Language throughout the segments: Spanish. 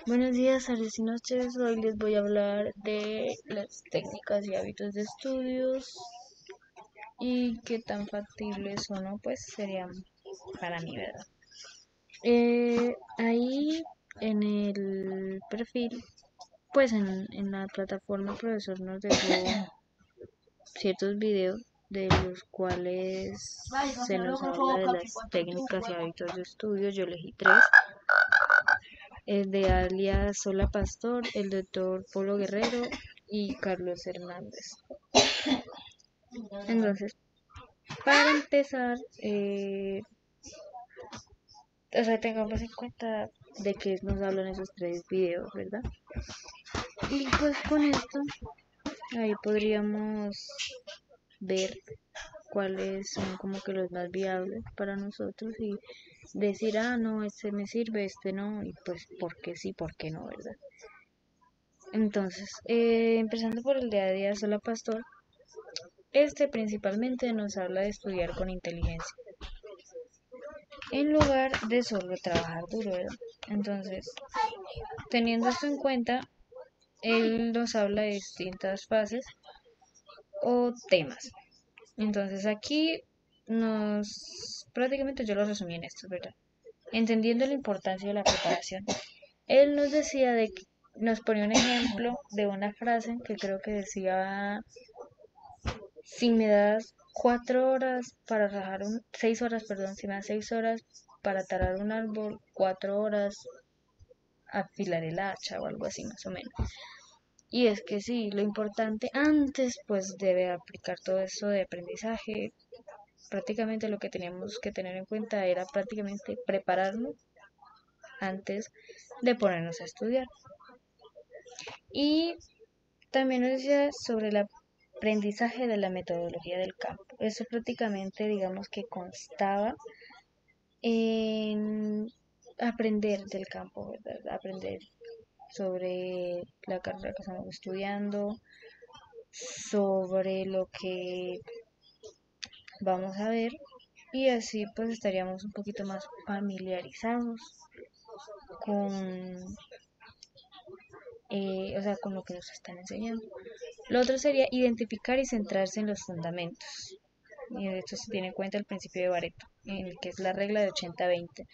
Buenos días, tardes y noches. Hoy les voy a hablar de las técnicas y hábitos de estudios y qué tan factibles o no, pues serían para mí, ¿verdad? Ahí en el perfil, pues en la plataforma, el profesor nos dejó ciertos videos de los cuales se nos habla de las técnicas y hábitos de estudio. Yo elegí tres: el de alias Sola Pastor, el doctor Polo Guerrero y Carlos Hernández. Entonces, para empezar, o sea, tengamos en cuenta de qué nos hablan esos tres videos, ¿verdad? Y pues con esto, ahí podríamos ver cuáles son como que los más viables para nosotros y decir, ah, no, este me sirve, este no, y pues por qué sí, por qué no, ¿verdad? Entonces, empezando por el día a día Sola Pastor, este principalmente nos habla de estudiar con inteligencia, en lugar de solo trabajar duro, ¿verdad? Entonces, teniendo esto en cuenta, él nos habla de distintas fases o temas. Entonces, aquí prácticamente yo lo resumí en esto, ¿verdad? Entendiendo la importancia de la preparación. Él nos decía nos ponía un ejemplo de una frase que creo que decía: si me das 4 horas para rajar 6 horas, perdón, si me das 6 horas para talar un árbol, 4 horas afilar el hacha o algo así más o menos. Y es que sí, lo importante antes pues debe aplicar todo esto de aprendizaje. Prácticamente lo que teníamos que tener en cuenta era prácticamente prepararnos antes de ponernos a estudiar. Y también nos decía sobre el aprendizaje de la metodología del campo. Eso prácticamente digamos que constaba en aprender del campo, ¿verdad? Aprender sobre la carrera que estamos estudiando, sobre lo que vamos a ver, y así pues estaríamos un poquito más familiarizados con, o sea, con lo que nos están enseñando. Lo otro sería identificar y centrarse en los fundamentos. Y de esto se tiene en cuenta el principio de Pareto, en el que es la regla de 80-20.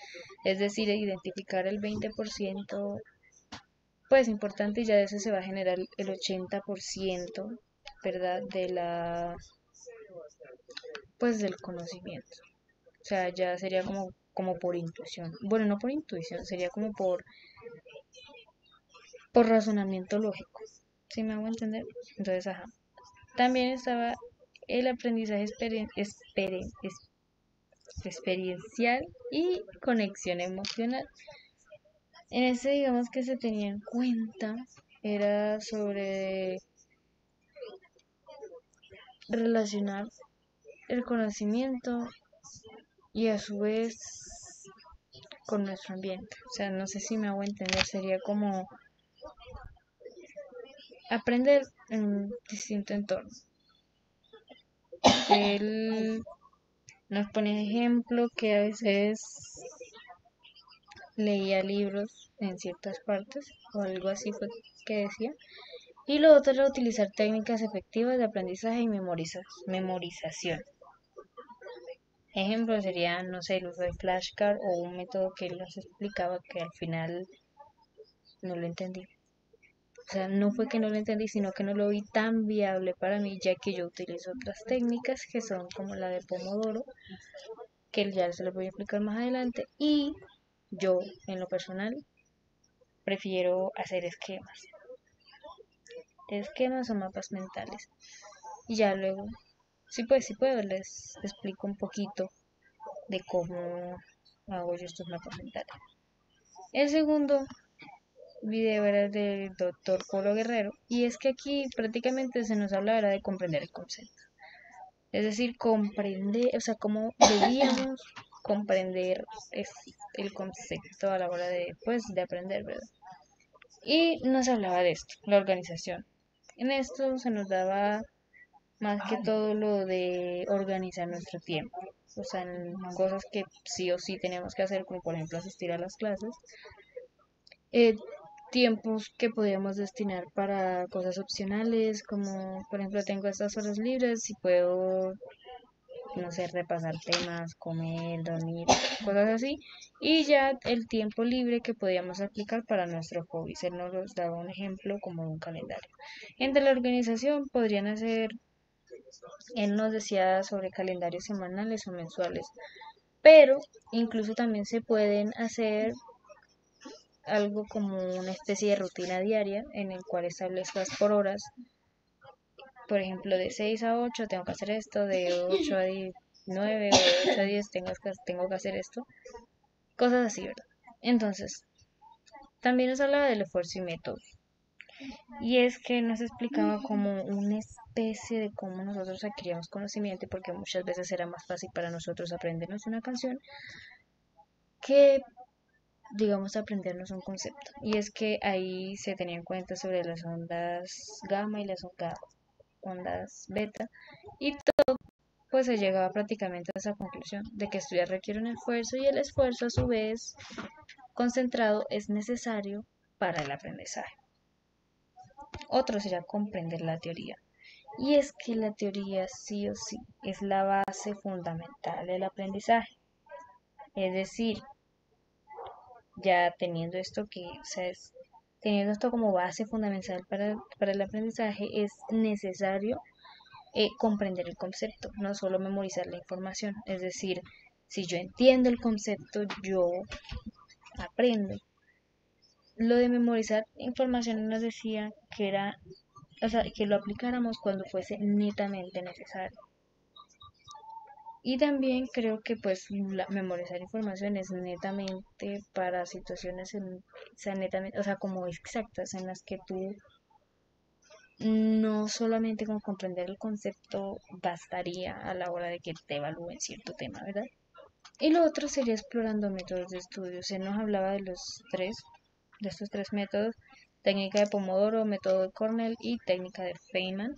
Es decir, identificar el 20% pues importante, y ya de eso se va a generar el 80%, ¿verdad? Pues del conocimiento. O sea, ya sería como por intuición. Bueno, no por intuición, sería como por razonamiento lógico. ¿Sí me hago entender? Entonces, ajá. También estaba el aprendizaje experiencial y conexión emocional. En ese, digamos que se tenía en cuenta, era sobre relacionar el conocimiento y a su vez con nuestro ambiente. O sea, no sé si me hago entender, sería como aprender en un distinto entorno. Él nos pone ejemplo que a veces leía libros en ciertas partes o algo así fue que decía. Y lo otro era utilizar técnicas efectivas de aprendizaje y memorización. Ejemplo sería, no sé, el uso de flashcard o un método que él nos explicaba que al final no lo entendí. O sea, no fue que no lo entendí, sino que no lo vi tan viable para mí, ya que yo utilizo otras técnicas que son como la de Pomodoro, que ya se lo voy a explicar más adelante, y yo, en lo personal, prefiero hacer esquemas o mapas mentales. Y ya luego, sí puedo, les explico un poquito de cómo hago yo estos mapas mentales. El segundo video era del doctor Polo Guerrero, y es que aquí prácticamente se nos habla de comprender el concepto. Es decir, comprender, o sea, cómo debíamos comprender el concepto a la hora de, pues, de aprender, ¿verdad? Y nos hablaba de esto, la organización. En esto se nos daba más que todo lo de organizar nuestro tiempo. O sea, en cosas que sí o sí tenemos que hacer, como por ejemplo asistir a las clases, eh, tiempos que podríamos destinar para cosas opcionales, como por ejemplo tengo estas horas libres y puedo, no sé, repasar temas, comer, dormir, cosas así, y ya el tiempo libre que podíamos aplicar para nuestros hobbies. Él nos daba un ejemplo como un calendario. Entre la organización podrían hacer, él nos decía sobre calendarios semanales o mensuales, pero incluso también se pueden hacer algo como una especie de rutina diaria en el cual establezcas por horas, por ejemplo, de 6 a 8 tengo que hacer esto, de 8 a 10, 9 o de 8 a 10 tengo que hacer esto, cosas así, ¿verdad? Entonces, también nos hablaba del esfuerzo y método. Y es que nos explicaba como una especie de cómo nosotros adquiríamos conocimiento, porque muchas veces era más fácil para nosotros aprendernos una canción que, digamos, aprendernos un concepto. Y es que ahí se tenía en cuenta sobre las ondas gamma y las ondas beta, y pues se llegaba prácticamente a esa conclusión de que estudiar requiere un esfuerzo y el esfuerzo a su vez concentrado es necesario para el aprendizaje. Otro sería comprender la teoría. Y es que la teoría sí o sí es la base fundamental del aprendizaje. Es decir, ya teniendo esto teniendo esto como base fundamental para el aprendizaje, es necesario comprender el concepto, no solo memorizar la información. Es decir, si yo entiendo el concepto, yo aprendo. Lo de memorizar información nos decía que era, o sea, que lo aplicáramos cuando fuese netamente necesario. Y también creo que pues memorizar información es netamente para situaciones o sea, netamente, o sea, como exactas en las que tú no solamente con comprender el concepto bastaría a la hora de que te evalúen cierto tema, ¿verdad? Y lo otro sería explorando métodos de estudio. Se nos hablaba de estos tres métodos: técnica de Pomodoro, método de Cornell y técnica de Feynman.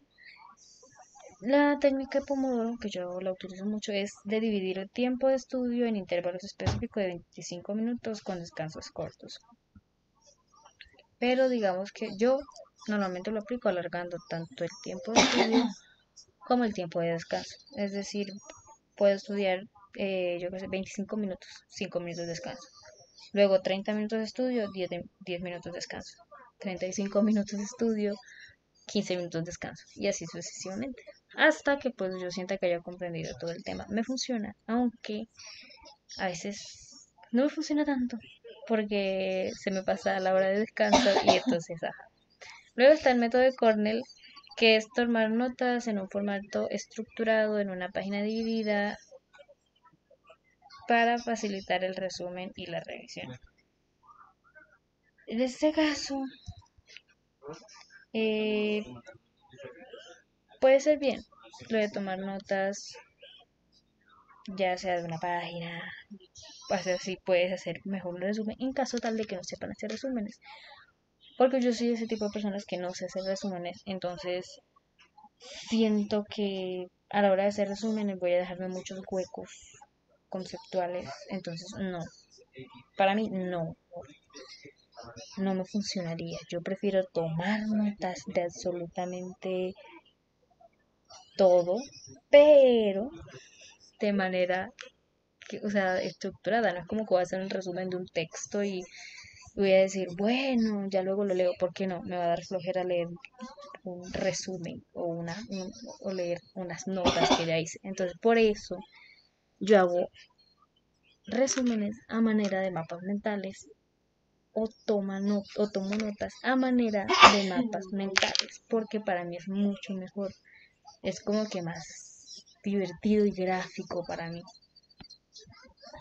La técnica de Pomodoro, que yo la utilizo mucho, es de dividir el tiempo de estudio en intervalos específicos de 25 minutos con descansos cortos. Pero digamos que yo normalmente lo aplico alargando tanto el tiempo de estudio como el tiempo de descanso. Es decir, puedo estudiar, yo qué sé, 25 minutos, 5 minutos de descanso. Luego 30 minutos de estudio, 10 minutos de descanso. 35 minutos de estudio, 15 minutos de descanso. Y así sucesivamente. Hasta que pues yo sienta que haya comprendido todo el tema. Me funciona, aunque a veces no me funciona tanto. Porque se me pasa la hora de descanso y entonces, ajá. Luego está el método de Cornell, que es tomar notas en un formato estructurado en una página dividida para facilitar el resumen y la revisión. En este caso, eh, puede ser bien lo de tomar notas, ya sea de una página, así puedes hacer mejor un resumen en caso tal de que no sepan hacer resúmenes. Porque yo soy ese tipo de personas que no sé hacer resúmenes, entonces siento que a la hora de hacer resúmenes voy a dejarme muchos huecos conceptuales, entonces no, para mí no me funcionaría. Yo prefiero tomar notas de absolutamente todo, pero de manera que, o sea, estructurada. No es como que voy a hacer un resumen de un texto y voy a decir, bueno, ya luego lo leo. ¿Por qué no? Me va a dar flojera leer un resumen o leer unas notas que ya hice. Entonces, por eso yo hago resúmenes a manera de mapas mentales o tomo notas a manera de mapas mentales, porque para mí es mucho mejor. Es como que más divertido y gráfico para mí.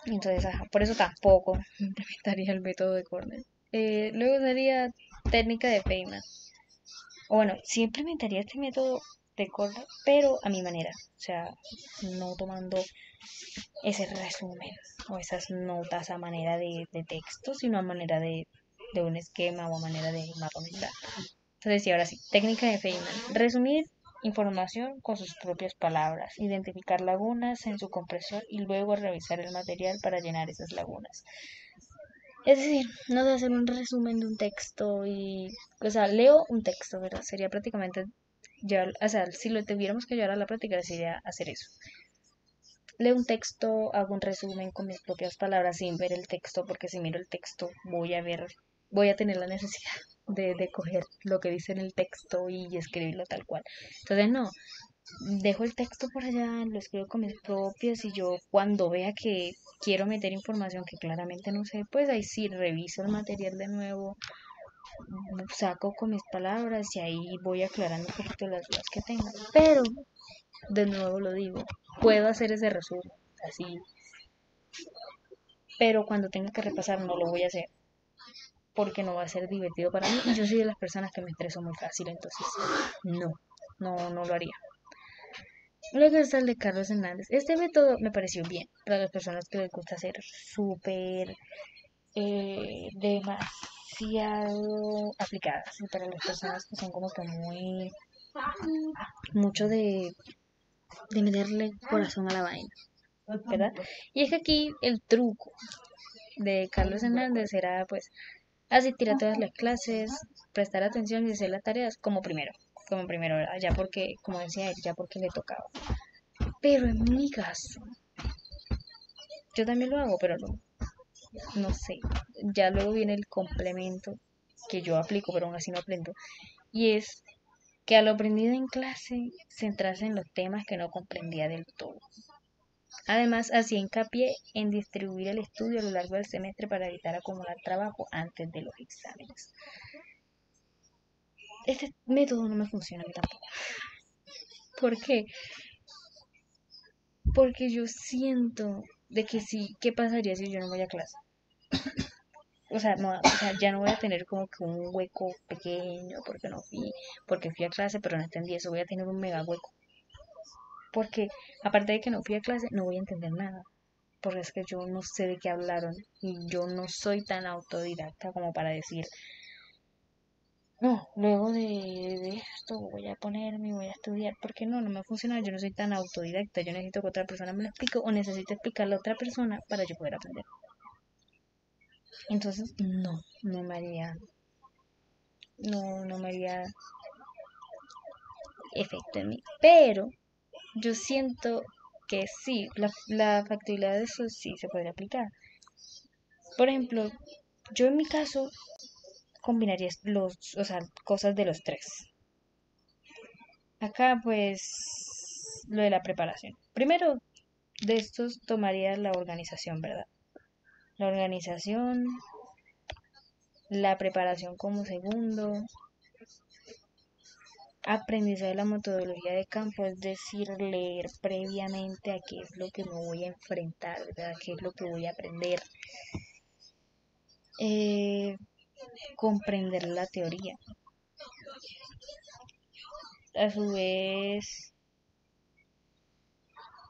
Entonces, ajá, por eso tampoco implementaría el método de Cornell. Luego sería técnica de Feynman. O bueno, sí implementaría este método de Cornell, pero a mi manera. O sea, no tomando ese resumen o esas notas a manera de texto, sino a manera de un esquema o a manera de mapa mental. Entonces, sí, ahora sí, técnica de Feynman. Resumir información con sus propias palabras, identificar lagunas en su compresión y luego revisar el material para llenar esas lagunas. Es decir, no de hacer un resumen de un texto o sea, leo un texto, ¿verdad? Sería prácticamente, ya, o sea, si lo tuviéramos que llevar a la práctica, sería hacer eso. Leo un texto, hago un resumen con mis propias palabras sin ver el texto, porque si miro el texto voy a tener la necesidad de coger lo que dice en el texto y escribirlo tal cual. Entonces, no, dejo el texto por allá, lo escribo con mis propias y yo cuando vea que quiero meter información que claramente no sé, pues ahí sí reviso el material de nuevo, saco con mis palabras y ahí voy aclarando un poquito las dudas que tenga. Pero, de nuevo lo digo, puedo hacer ese resumen así, pero cuando tenga que repasar no lo voy a hacer porque no va a ser divertido para mí y yo soy de las personas que me estreso muy fácil, entonces no lo haría. Luego está el de Carlos Hernández. Este método me pareció bien para las personas que les gusta ser súper demasiado aplicadas y para las personas que son como que muy mucho de meterle corazón a la vaina, ¿verdad? Y es que aquí el truco de Carlos Hernández era pues asistir a todas las clases, prestar atención y hacer las tareas como primero, ¿verdad? Ya porque, como decía él, ya porque le tocaba. Pero en mi caso, yo también lo hago, pero no sé. Ya luego viene el complemento que yo aplico, pero aún así no aprendo. Y es que a lo aprendido en clase, centrarse en los temas que no comprendía del todo. Además, hacía hincapié en distribuir el estudio a lo largo del semestre para evitar acumular trabajo antes de los exámenes. Este método no me funciona a mí tampoco. ¿Por qué? Porque yo siento de que sí, ¿qué pasaría si yo no voy a clase? O sea, no, o sea, ya no voy a tener como que un hueco pequeño porque fui a clase, pero no entendí eso, voy a tener un mega hueco. Porque aparte de que no fui a clase, no voy a entender nada. Porque es que yo no sé de qué hablaron y yo no soy tan autodidacta como para decir, no, luego de esto voy a ponerme y voy a estudiar. Porque no me funciona, yo no soy tan autodidacta, yo necesito que otra persona me lo explique o necesito explicarle a otra persona para yo poder aprender. Entonces, no me haría, no me haría efecto en mí. Pero yo siento que sí, la factibilidad de eso sí se podría aplicar. Por ejemplo, yo en mi caso combinaría o sea, cosas de los tres. Acá pues lo de la preparación. Primero de estos tomaría la organización, ¿verdad? La organización, la preparación como segundo, aprendizaje de la metodología de campo, es decir, leer previamente a qué es lo que me voy a enfrentar, ¿verdad? ¿Qué es lo que voy a aprender? Eh, comprender la teoría. A su vez,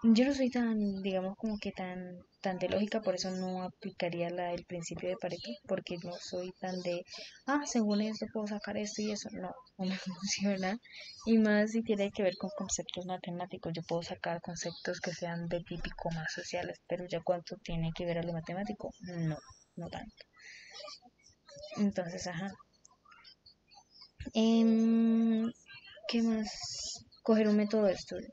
yo no soy tan, digamos, como que tan de lógica, por eso no aplicaría el principio de Pareto, porque no soy tan de, según esto puedo sacar esto y eso, no me funciona. Y más si tiene que ver con conceptos matemáticos, yo puedo sacar conceptos que sean de típico más sociales, pero ya cuánto tiene que ver a lo matemático, no tanto. Entonces, ajá. Em, ¿Qué más? Coger un método de estudio.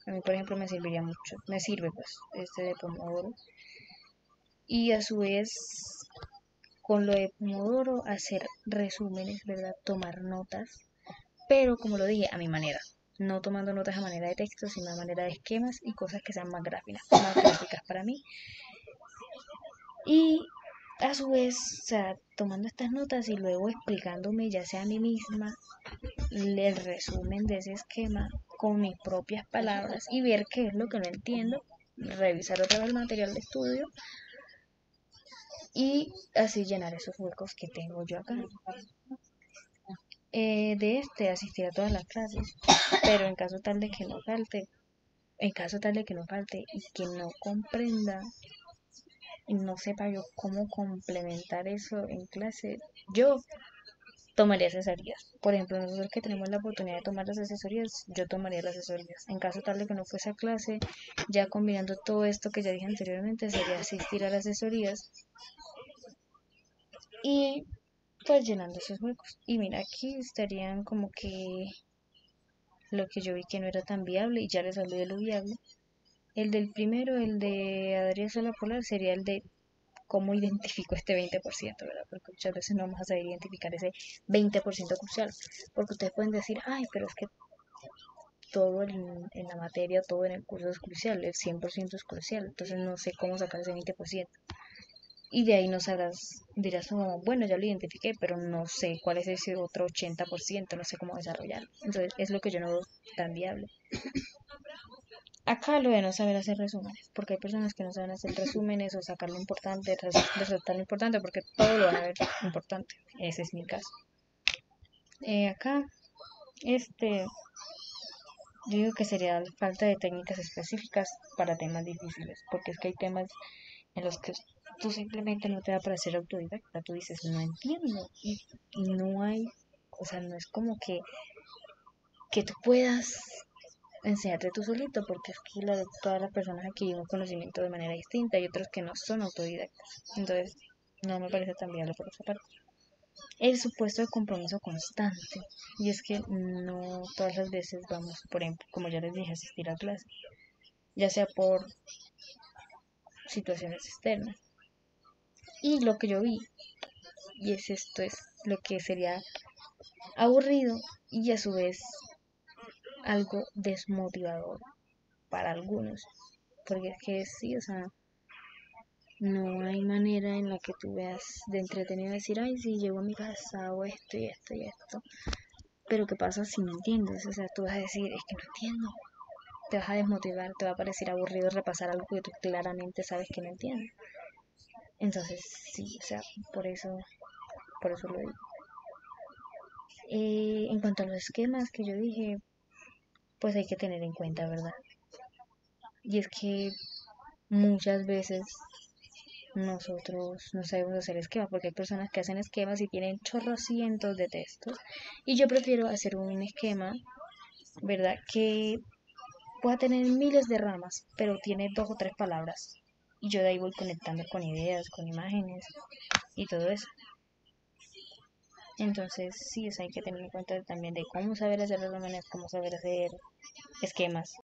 A mí, por ejemplo, me serviría mucho, me sirve pues este de Pomodoro. Y a su vez, con lo de Pomodoro, hacer resúmenes, ¿verdad? Tomar notas, pero como lo dije, a mi manera. No tomando notas a manera de texto, sino a manera de esquemas y cosas que sean más gráficas para mí. Y a su vez, o sea, tomando estas notas y luego explicándome ya sea a mí misma el resumen de ese esquema con mis propias palabras y ver qué es lo que no entiendo, revisar otra vez el material de estudio y así llenar esos huecos que tengo yo acá. De este asistir a todas las clases, pero en caso tal de que no falte y que no comprenda y no sepa yo cómo complementar eso en clase, yo tomaría asesorías. Por ejemplo, nosotros que tenemos la oportunidad de tomar las asesorías, yo tomaría las asesorías. En caso tal de que no fuese a clase, ya combinando todo esto que ya dije anteriormente, sería asistir a las asesorías y pues llenando esos huecos. Y mira, aquí estarían como que lo que yo vi que no era tan viable y ya le salió de lo viable. El del primero, el de Adrián Sola Polar, sería el de cómo identifico este 20%, ¿verdad? Porque muchas veces no vamos a saber identificar ese 20% crucial. Porque ustedes pueden decir, ay, pero es que todo en la materia, todo en el curso es crucial, el 100% es crucial, entonces no sé cómo sacar ese 20%. Y de ahí no sabrás, dirás, oh, bueno, ya lo identifiqué, pero no sé cuál es ese otro 80%, no sé cómo desarrollarlo. Entonces es lo que yo no veo tan viable. Acá lo de no saber hacer resúmenes, porque hay personas que no saben hacer resúmenes o sacar lo importante, resaltar lo importante, porque todo lo van a ver importante. Ese es mi caso. Acá, este, yo digo que sería la falta de técnicas específicas para temas difíciles, porque es que hay temas en los que tú simplemente no te da para ser autodidacta, tú dices, no entiendo, y no hay, o sea, no es como que tú puedas enseñarte tú solito, porque es que todas las personas adquirimos conocimiento de manera distinta y otros que no son autodidactas. Entonces, no me parece tan viable por esa parte. El supuesto de compromiso constante. Y es que no todas las veces vamos, por ejemplo, como ya les dije, a asistir a clase, ya sea por situaciones externas. Y lo que yo vi, y es esto, es lo que sería aburrido y a su vez algo desmotivador para algunos. Porque es que sí, o sea, no hay manera en la que tú veas de entretenido decir, ay, sí, llego a mi casa, hago esto y esto y esto. Pero ¿qué pasa si no entiendes? O sea, tú vas a decir, es que no entiendo. Te vas a desmotivar, te va a parecer aburrido repasar algo que tú claramente sabes que no entiendes. Entonces, sí, o sea, por eso lo digo. En cuanto a los esquemas que yo dije, pues hay que tener en cuenta, ¿verdad? Y es que muchas veces nosotros no sabemos hacer esquemas porque hay personas que hacen esquemas y tienen chorrocientos de textos y yo prefiero hacer un esquema, ¿verdad? Que pueda tener miles de ramas, pero tiene dos o tres palabras y yo de ahí voy conectando con ideas, con imágenes y todo eso. Entonces, sí, eso hay que tener en cuenta también de cómo saber hacer resúmenes, cómo saber hacer esquemas.